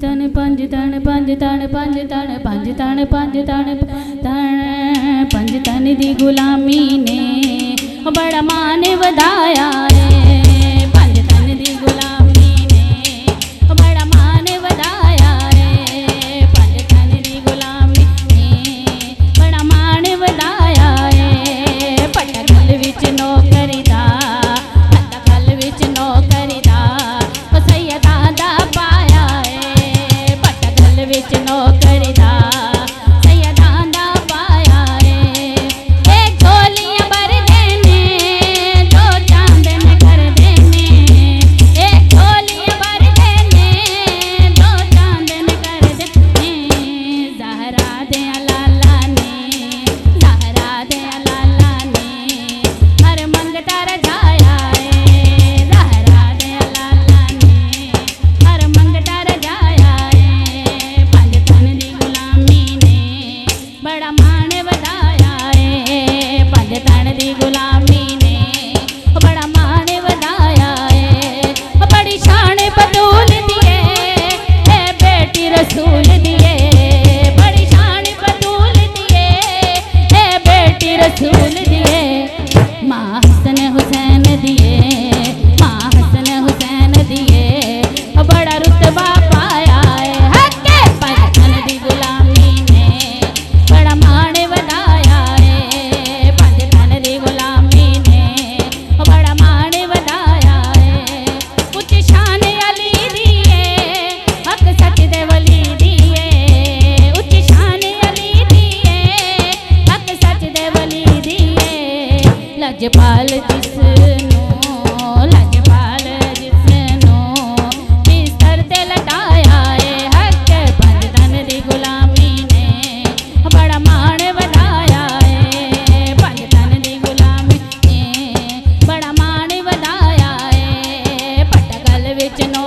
तन पंज तन पंज तन पंज तन पंज तन पंज तन पंज तन दी गुलामी ने बड़ा मान वधाया है। पंज तन दी गुलामी ने बड़ा मान वधाया है। पंज तन दी गुलामी ने बड़ा मान वधाया है। पटकल विच नौकरी दा पटकल विच नौकरी दा सैयदा दा पाया है। पटकल विच नौकरी दा सैयदा दा पाया है। एक झोलियां भर देने दो चांदन कर देने। एक झोलियां भर देने दो चांदन कर देने। ज़हरा दे लाला ने ज़हरा दे लाला ने हर मंगता रजाया है। ज़हरा दे लाला ने हर मंगता रजाया है। पंज तन दी गुलामी ने बड़ा मान वधाया है। पंज तन दी गुलामी ने बड़ा मान वधाया है। बड़ी शान बतूल दिए है बेटी रसूल दिए। बड़ी शान बतूल दिए है बेटी रसूल दिए। माँ हसन हुसैन दिए माँ हसन हुसैन दिए बड़ा रुतबा पाया है। हके पंज तन दी गुलामी ने बड़ा मान वधाया है। पंज तन दी गुलामी ने बड़ा मान वधाया है। उच्च शान अली दिए हक सच दे वली दिए। उच्च शान अली दिए हक सच दे वली दिए। लजपाल लजपाल जिसनों बिस्तर ते लटाया है। हक पंज तन दी गुलामी ने बड़ा मान वधाया है। पंज तन दी गुलामी ने बड़ा मान वधाया है। पटकल विच नो